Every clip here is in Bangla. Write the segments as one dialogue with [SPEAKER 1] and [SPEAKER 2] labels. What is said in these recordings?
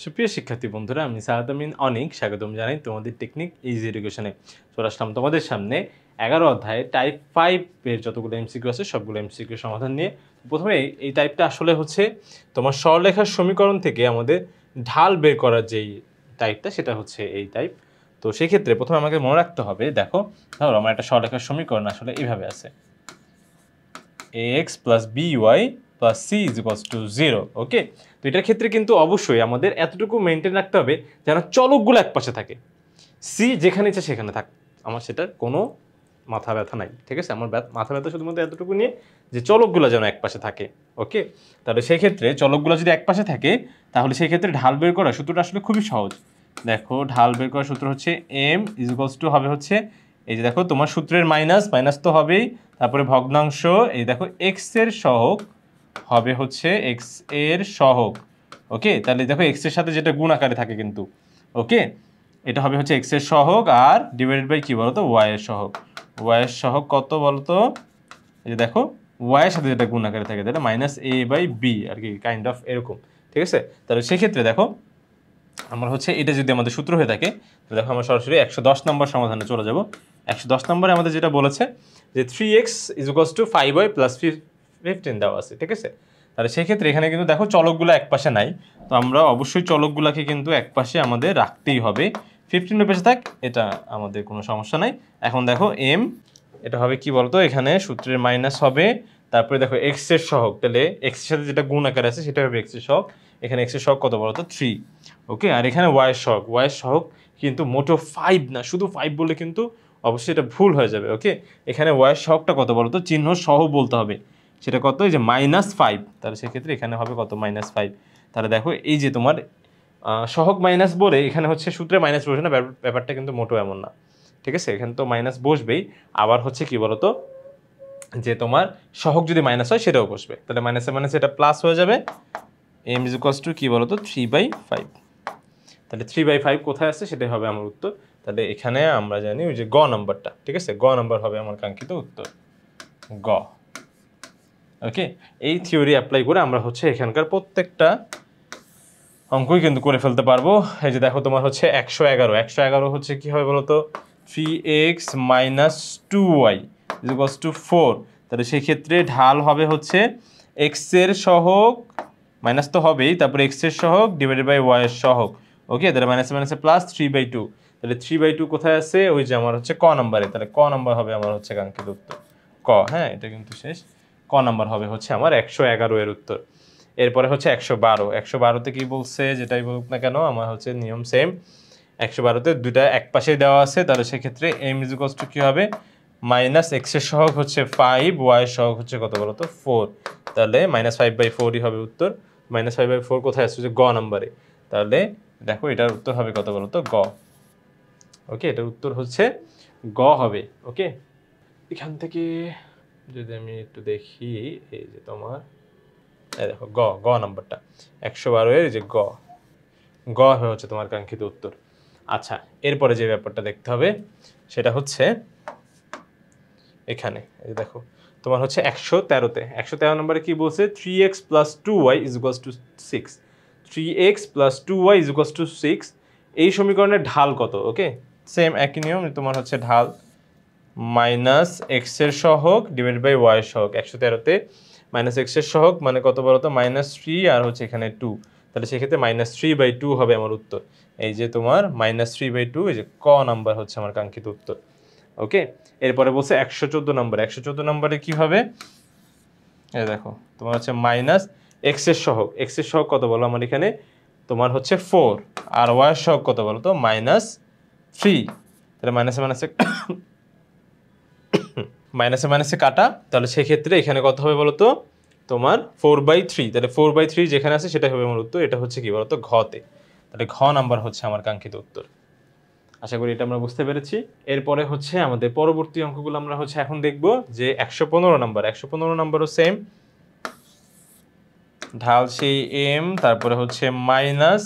[SPEAKER 1] সুপ্রিয় শিক্ষার্থী বন্ধুরা, আমি সাহাদ আমিন অনেক স্বাগতম জানাই তোমাদের টেকনিক ইজি এডুকেশনে। চলে আসলাম তোমাদের সামনে 11 অধ্যায়ে টাইপ 5 এর যতগুলো এমসিকিউ আছে সবগুলো এমসিকিউ সমাধান নিয়ে। প্রথমে এই টাইপটা আসলে হচ্ছে তোমার সরলরেখার সমীকরণ থেকে আমাদের ঢাল বের করার যেই টাইপটা, সেটা হচ্ছে এই টাইপ। তো সেক্ষেত্রে প্রথমে আমাকে মনে রাখতে হবে, দেখো ধরো আমার একটা সরলরেখার সমীকরণ আসলে এইভাবে আছে, ax plus by plus c is equals to 0। ওকে, তো এটার ক্ষেত্রে কিন্তু অবশ্যই আমাদের এতটুকু মেনটেন রাখতে হবে যেন চলকগুলো এক পাশে থাকে, c যেখানে ইচ্ছা সেখানে থাক, আমার সেটার কোনো মাথা ব্যথা নাই। ঠিক আছে, আমার মাথা ব্যথা শুধুমাত্র এতটুকু নিয়ে যে চলকগুলো যেন এক পাশে থাকে। ওকে, তাহলে সেই ক্ষেত্রে চলকগুলো যদি এক পাশে থাকে তাহলে সেই ক্ষেত্রে ঢাল বের করার সূত্রটা আসলে খুবই সহজ। দেখো ঢাল বের করার সূত্র হচ্ছে m ইজ ইকুয়ালস টু হবে হচ্ছে, এই যে দেখো তোমার সূত্রের মাইনাস মাইনাস তো হবেই, তারপরে ভগ্নাংশ, এই দেখো x এর সহগ হবে হচ্ছে x এর সহগ। ওকে, তাহলে দেখো x এর সাথে যেটা গুণ আকারে থাকে কিন্তু, ওকে, এটা হবে হচ্ছে x এর সহগ আর ডিভাইডেড বাই কি বলতো y এর সহগ। y এর সহগ কত বলতো, এই যে দেখো y এর সাথে যেটা গুণ আকারে থাকে তাহলে মাইনাস a বাই বি আর কি, কাইন্ড অফ এরকম। ঠিক আছে, তাহলে সেক্ষেত্রে দেখো আমরা হচ্ছে এটা যদি আমাদের সূত্র হয়ে থাকে তাহলে দেখো আমরা সরাসরি 110 নম্বর সমাধানে চলে যাব। 110 নম্বরে আমাদের যেটা বলেছে যে 3x is equals to 5y plus 15 দেওয়া আছে। ঠিক আছে, তাহলে সেক্ষেত্রে এখানে কিন্তু দেখো চলকগুলো এক পাশে নাই, তো আমরা অবশ্যই চলকগুলোকে কিন্তু এক পাশে আমাদের রাখতেই হবে। 15 এর পাশে থাক, এটা আমাদের কোনো সমস্যা নাই। এখন দেখো m, এটা হবে কি বলতো, এখানে সূত্রের মাইনাস হবে, তারপরে দেখো x এর সহগ, তাহলে x এর সাথে যেটা গুণ আকারে আছে সেটা হবে x এর সহগ। এখানে x এর সহগ কত বলতো 3। ওকে, আর এখানে y এর সহগ, y এর সহগ কিন্তু মোটেও 5 না, শুধু 5 বলে কিন্তু অবশ্যই এটা ভুল হয়ে যাবে। ওকে, এখানে y এর সহগটা কত বলতো, চিহ্ন সহ বলতে হবে, সেটা কত, এই যে -5, তাহলে সেক্ষেত্রে এখানে হবে কত -5। তাহলে দেখো এই যে তোমার সহগ মাইনাস বলে এখানে হচ্ছে সূত্রে মাইনাস বসে না, ব্যাপারটা কিন্তু মোটেও এমন না। ঠিক আছে, এখানে তো মাইনাস বসবেই, আবার হচ্ছে কি বলতো যে তোমার সহগ যদি মাইনাস হয় সেটাও বসবে, তাহলে মাইনাসে মাইনাসে এটা প্লাস হয়ে যাবে। m ইজ ইকুয়ালস টু কি বলতো 3/5। তাহলে 3/5 কোথায় আছে সেটাই হবে আমার উত্তর। তাহলে এখানে আমরা জানি ওই যে গ নাম্বারটা, ঠিক আছে, গ নাম্বার হবে আমার কাঙ্ক্ষিত উত্তর, গ। ওকে, এই থিওরি অ্যাপ্লাই করে আমরা হচ্ছে এখানকার প্রত্যেকটা অঙ্কই কিন্তু করে ফেলতে পারবো। এই যে দেখো তোমার হচ্ছে 111 হচ্ছে কি হবে বলতো 3x minus 2y is equals to 4। তাহলে সেই ক্ষেত্রে ঢাল হবে হচ্ছে x এর সহগ, মাইনাস তো হবেই, তারপরে x এর সহগ ডিভাইডেড বাই y এর সহগ। ওকে, তাহলে মাইনাসে মাইনাসে প্লাস 3/2। তাহলে 3/2 কোথায় আছে, ওই যে আমার হচ্ছে ক নাম্বারে, তাহলে ক নাম্বার হবে আমার হচ্ছে কাঙ্ক্ষিত উত্তর ক। হ্যাঁ, এটা কিন্তু শেষ, ক নাম্বার হবে হচ্ছে আমার 111 এর উত্তর। এরপরে হচ্ছে 112তে কি বলছে, যেটাই বলুক না কেন আমার হচ্ছে নিয়ম সেম। 112তে দুইটা এক পাশে দেওয়া আছে, তাহলে সেক্ষেত্রে m ইজ ইকুয়ালস টু কি হবে, মাইনাস x এর সহগ হচ্ছে 5, y এর সহগ হচ্ছে কত বলতো 4। তাহলে -5/4ই হবে উত্তর। -5/4 কোথায় আসছে, যে গ নাম্বারে। তাহলে দেখো এটার উত্তর হবে কত বলতো গ। ওকে, এটার উত্তর হচ্ছে গ হবে। ওকে, এখান থেকে যদি আমি একটু দেখি, এই যে তোমার দেখো গ, গ নাম্বারটা 112 এর যে গ, গ হচ্ছে তোমার কাঙ্ক্ষিত উত্তর। আচ্ছা, এরপরে যে ব্যাপারটা দেখতে হবে সেটা হচ্ছে এখানে, এই দেখো তোমার হচ্ছে 113তে 113 নম্বরে কি বলছে, 3x plus 2y is equals to 6। 3x plus 2y is equals to 6, এই সমীকরণের ঢাল কত। ওকে, সেম একই নিয়ম, তোমার হচ্ছে ঢাল মাইনাস এক্স এর সহগ ডিভাইড বাই ওয়াই এর সহগ। 113তে মাইনাস এক্স এর সহগ মানে কত বলতো -3, আর হচ্ছে এখানে 2, তাহলে সেক্ষেত্রে -3/2 হবে আমার উত্তর। এই যে তোমার -3/2, এই যে ক নাম্বার হচ্ছে আমার কাঙ্ক্ষিত উত্তর। ওকে, এরপরে বলছে 114 নম্বর। 114 নম্বরে কি হবে, এই দেখো তোমার হচ্ছে মাইনাস এক্স এর সহগ, এক্স এর সহগ কত বলো আমার এখানে, তোমার হচ্ছে 4, আর ওয়াই এর সহগ কত বলো তো -3। তাহলে মাইনাসে মাইনাসে মাইনাসে মাইনাসে কাটা, তাহলে সেক্ষেত্রে এখানে কত হবে বলতো তোমার 4/3। তাহলে 4/3 যেখানে আছে সেটাই হবে আমার উত্তর। এটা হচ্ছে কি বলতো ঘতে, তাহলে ঘ নাম্বার হচ্ছে আমার কাঙ্ক্ষিত উত্তর। আশা করি এটা আমরা বুঝতে পেরেছি। এরপরে হচ্ছে আমাদের পরবর্তী অঙ্কগুলো আমরা হচ্ছে এখন দেখব যে 115 নাম্বার। 115 নাম্বারও সেম, ঢাল সেই m, তারপরে হচ্ছে মাইনাস,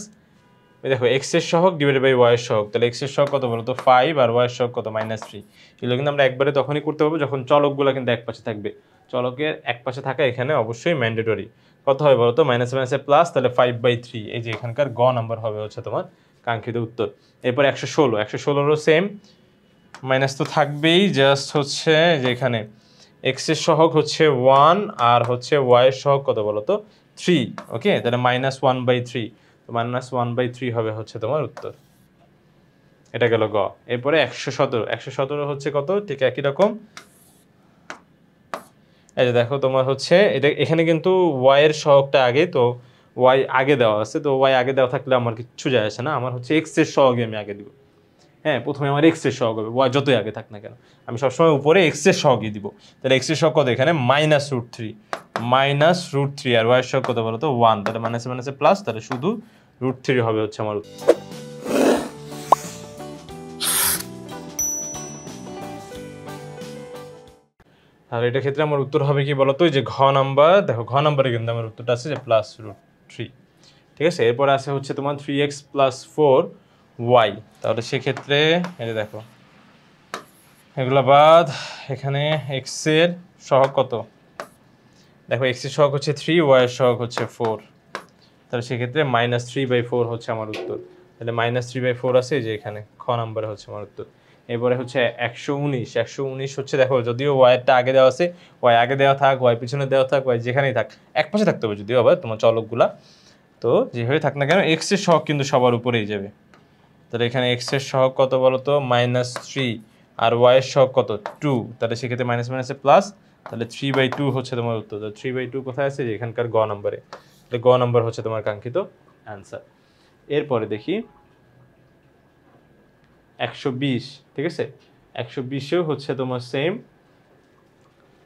[SPEAKER 1] দেখো x এর সহগ ডিভাইডেড বাই y এর সহগ। তাহলে x এর সহগ কত বলতো 5, আর y এর সহগ কত -3। এগুলো কিন্তু আমরা একবারে তখনই করতে পারবো যখন চলকগুলো কিন্তু এক পাশে থাকবে। চলকের এক পাশে থাকা এখানে অবশ্যই ম্যান্ডেটরি। কত হবে বলো তো, মাইনাসে মাইনাসে প্লাস, তাহলে 5/3, এই যে এখানকার গ নাম্বার হবে হচ্ছে তোমার কাঙ্ক্ষিত উত্তর। এরপর 116, 116রও সেম, মাইনাস তো থাকবেই, জাস্ট হচ্ছে যে এখানে এক্স এর সহগ হচ্ছে 1 আর হচ্ছে ওয়াই এর সহগ কত বলো তো 3, ওকে, তাহলে -1/3, তো -1/3 হবে হচ্ছে তোমার উত্তর। এটা গেল গ। এরপরে 117, 117 হচ্ছে কত, ঠিক একই রকম। এই যে দেখো তোমার হচ্ছে এটা এখানে কিন্তু ওয়াই এর সহগটা আগে, তো ওয়াই আগে দেওয়া আছে, তো ওয়াই আগে দেওয়া থাকলে আমার কিচ্ছু যায় আসে না, আমার হচ্ছে এক্স এর সহগে আমি আগে দিব। হ্যাঁ, প্রথমে আমার এক্স এর সহগ হবে, ওয়াই যতই আগে থাক না কেন আমি সবসময় উপরে এক্স এর সহগই দিব। তাহলে এক্স এর সহগ কত এখানে -√3, আর ওয়াই এর সহগ কত বলো তো 1, তাহলে মাইনাসে মাইনাসে প্লাস, তাহলে শুধু √3 হবে হচ্ছে আমার উত্তর। আর এটার ক্ষেত্রে আমার উত্তর হবে কি বলতো, যে ঘ নাম্বার। দেখো ঘ নাম্বারে কিন্তু আমার উত্তরটা আছে যে +√3, ঠিক আছে। এরপরে আছে হচ্ছে তোমার 3x + 4y, তাহলে সেক্ষেত্রে এই যে দেখো এগুলো বাদ, এখানে এক্স এর সহগ কত, দেখো এক্স এর সহগ হচ্ছে 3, ওয়াই এর সহগ হচ্ছে 4, তাহলে সেক্ষেত্রে -3/4 হচ্ছে আমার উত্তর। তাহলে -3/4 আছে যে এখানে খ নাম্বারে হচ্ছে আমার উত্তর। এরপরে হচ্ছে 119, 119 হচ্ছে দেখো যদিও ওয়াইটা আগে দেওয়া আছে, ওয়াই আগে দেওয়া থাক, ওয়াই পিছনে দেওয়া থাক, ওয়াই যেখানেই থাক এক পাশে থাকতে হবে যদিও আবার তোমার চলকগুলা, তো যেভাবে থাক না কেন এক্স এর সহগ কিন্তু সবার উপরেই যাবে। তাহলে এখানে এক্স এর সহগ কত বলো তো -3, আর ওয়াই এর সহগ কত 2, তাহলে সেক্ষেত্রে মাইনাস মাইনাসে প্লাস, তাহলে 3/2 হচ্ছে তোমার উত্তর। 3/2 কোথায় আছে, যে এখানকার গ নম্বরে, তাহলে গ নম্বর হচ্ছে তোমার কাঙ্ক্ষিত অ্যান্সার। এরপরে দেখি 120, ঠিক আছে, 120এও হচ্ছে তোমার সেম,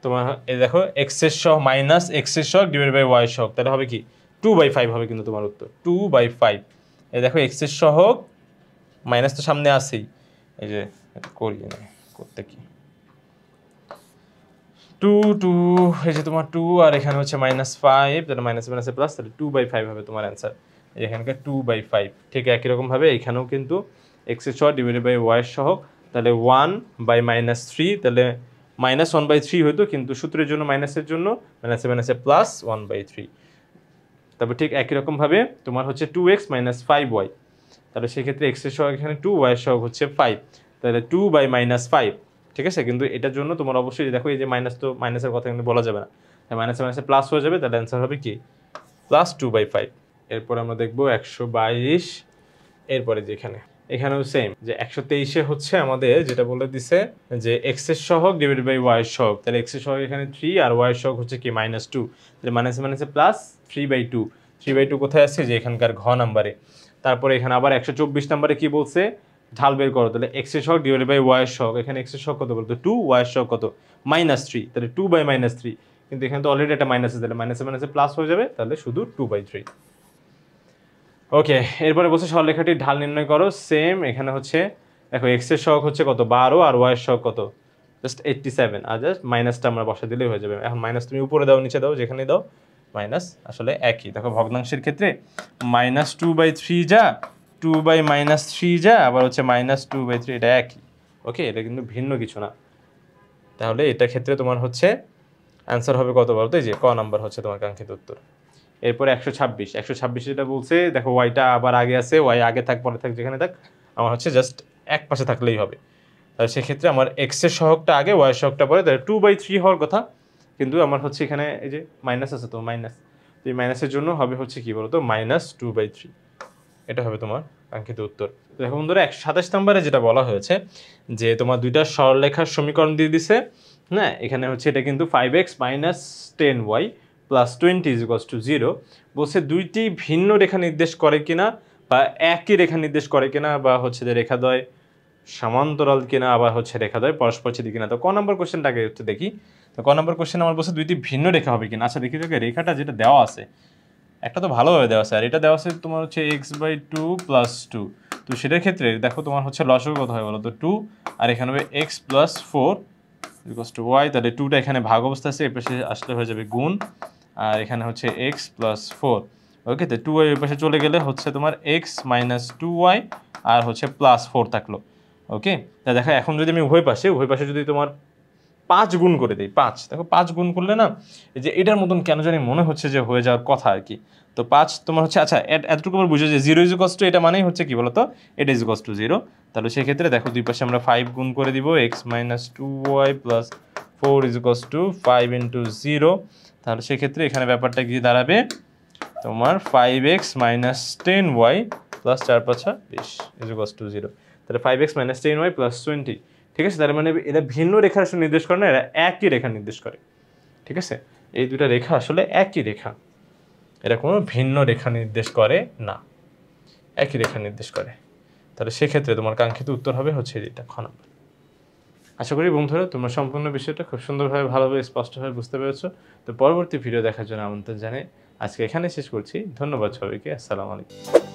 [SPEAKER 1] তোমার এই দেখো এক্স এর সহগ মাইনাস এক্স এর সহগ ডিভাইড বাই ওয়াই সহগ, তাহলে হবে কি 2/5 হবে কিন্তু তোমার উত্তর 2/5। এই দেখো এক্স এর সহগ মাইনাস তো সামনে আসেই, এই যে করি না করতে কি 2 2, এই যে তোমার 2 আর এখানে হচ্ছে -5, তাহলে মাইনাস মাইনাসে প্লাস, তাহলে 2/5 হবে তোমার অ্যান্সার। এখানকার 2/5 ঠিক একই রকম ভাবে এখানেও কিন্তু এক্স এর সহগ ডিভাইডেড বাই ওয়াই এর সহগ, তাহলে 1/-3, তাহলে -1/3 হতো, কিন্তু সূত্রের জন্য মাইনাসের জন্য মাইনাসে মাইনাসে প্লাস 1/3। তারপর ঠিক একই রকম ভাবে তোমার হচ্ছে 2x - 5y, তাহলে সেক্ষেত্রে এক্স এর সহগ এখানে 2, ওয়াই এর সহগ হচ্ছে 5, তাহলে 2/-5, ঠিক আছে। কিন্তু এটার জন্য তোমার অবশ্যই দেখো এই যে মাইনাস, তো মাইনাসের কথা কিন্তু বলা যাবে না, মাইনাসে মাইনাসে প্লাস হয়ে যাবে, তাহলে অ্যান্সার হবে কি +2/5। এরপর আমরা দেখবো 122, এরপরে যেখানে এখানেও সেম, যে 123-এ হচ্ছে আমাদের যেটা বলে দিছে যে এক্স এর সহগ ডিভাইডেড বাই ওয়াই এর সহগ, তাহলে এক্স এর সহগ এখানে 3 আর ওয়াই এর সহগ হচ্ছে কি -2, তাহলে মাইনাসে মাইনাসে প্লাস 3/2, 3/2 কোথায় আছে, যে এখানকার ঘ নাম্বারে। তারপরে এখানে আবার 124 নম্বরে কি বলছে, ঢাল বের করো, তাহলে এক্স এর সহগ ডিভাইডেড বাই ওয়াই এর সহগ, এখানে এক্স এর সহগ কত বলতো 2, ওয়াই এর সহগ কত -3, তাহলে 2/-3, কিন্তু এখানে তো অলরেডি একটা মাইনাস আছে, তাহলে মাইনাসে মাইনাসে প্লাস হয়ে যাবে, তাহলে শুধু 2/3। ওকে, এরপরে বলছে সরলরেখাটির ঢাল নির্ণয় করো, সেম এখানে হচ্ছে দেখো এক্স এর সহগ হচ্ছে কত 12, আর ওয়াই এর সহগ কত জাস্ট 87, আর জাস্ট মাইনাসটা আমরা বসা দিলেই হয়ে যাবে। এখন মাইনাস তুমি উপরে দাও নিচে দাও যেখানে দাও মাইনাস আসলে একই। দেখো ভগ্নাংশের ক্ষেত্রে -2/3 যা 2/-3 যা আবার হচ্ছে -2/3, এটা একই, ওকে, এটা কিন্তু ভিন্ন কিছু না। তাহলে এটা ক্ষেত্রে তোমার হচ্ছে অ্যান্সার হবে কত বলতো, এই যে ক নাম্বার হচ্ছে তোমার কাঙ্ক্ষিত উত্তর। এরপরে 126, 126 যেটা বলছে দেখো ওয়াইটা আবার আগে আছে, ওয়াই আগে থাক পরে থাক যেখানে থাক, আমার হচ্ছে জাস্ট এক পাশে থাকলেই হবে। তাহলে সেক্ষেত্রে আমার এক্স এর সহগটা আগে, ওয়াই এর সহগটা পরে, তাহলে 2/3 হওয়ার কথা, কিন্তু আমার হচ্ছে এখানে এই যে মাইনাস আছে, তো মাইনাস, এই মাইনাসের জন্য হবে হচ্ছে কি বলতো -2/3, এটা হবে তোমার কাঙ্ক্ষিত উত্তর। দেখো বন্ধুরা 127 নম্বরে যেটা বলা হয়েছে যে তোমার দুইটা সরলরেখার সমীকরণ দিয়ে দিছে, হ্যাঁ, এখানে হচ্ছে এটা কিন্তু 5x - 10y + 20 = 0, বলছে দুইটি ভিন্ন রেখা নির্দেশ করে কিনা, বা একই রেখা নির্দেশ করে কিনা, বা হচ্ছে যে রেখাদ্বয় সমান্তরাল কিনা, আবার হচ্ছে রেখাদ্বয় পরস্পরচ্ছেদী কিনা। তো ক নম্বর কোশ্চেনটা আগে একটু দেখি। তো ক নম্বর কোশ্চেন আমার বলছে দুইটি ভিন্ন রেখা হবে কিনা। আচ্ছা দেখি তোকে রেখাটা যেটা দেওয়া আছে একটা তো ভালোভাবে দেওয়া আছে, আর এটা দেওয়া আছে তোমার হচ্ছে x/2 + 2, তো সেটার ক্ষেত্রে দেখো তোমার হচ্ছে লসাগু কত হয় বলো তো 2, আর এখানে হবে x + 4 = y, তাহলে 2টা এখানে ভাগ অবস্থা আছে, এর পাশে আসলে হয়ে যাবে গুণ, আর এখানে হচ্ছে x + 4, ওকে, তো 2y এর পাশে চলে গেলে হচ্ছে তোমার x - 2y আর হচ্ছে +4 থাকলো, ওকে। তা দেখো এখন যদি আমি উভয় পাশে যদি তোমার 5 গুণ করে দিই 5, দেখো 5 গুণ করলে না এই যে এটার মতন কেন জানি মনে হচ্ছে যে হয়ে যাওয়ার কথা আর কি। তো 5 তোমার হচ্ছে আচ্ছা এতটুকু আবার বুঝো যে 0 ইজ ইকুয়ালস টু এটা মানেই হচ্ছে কি বলতো, এটা ইজ ইকুয়ালস টু 0। তাহলে সেক্ষেত্রে দেখো দুই পাশে আমরা 5 গুণ করে দিব, x minus 2y plus 4 is equals to 5 into 0। তাহলে সেক্ষেত্রে এখানে ব্যাপারটা কি দাঁড়াবে তোমার 5x minus 10y plus 4 5 20 is equals to 0। তাহলে 5x মাইনাস 10y প্লাস 20, ঠিক আছে। তার মানে এরা ভিন্ন রেখা আসলে নির্দেশ করে না, এরা একই রেখা নির্দেশ করে, ঠিক আছে। এই দুটা রেখা আসলে একই রেখা, এরা কোনো ভিন্ন রেখা নির্দেশ করে না, একই রেখা নির্দেশ করে। তাহলে সেক্ষেত্রে তোমার কাঙ্ক্ষিত উত্তর হবে হচ্ছে এটা খ নম্বর। আশা করি বন্ধুরা তোমরা সম্পূর্ণ বিষয়টা খুব সুন্দরভাবে ভালোভাবে স্পষ্টভাবে বুঝতে পেরেছো। তো পরবর্তী ভিডিও দেখার জন্য আমন্ত্রণ জানাই আজকে এখানে শেষ করছি। ধন্যবাদ সবাইকে, আসসালামু আলাইকুম।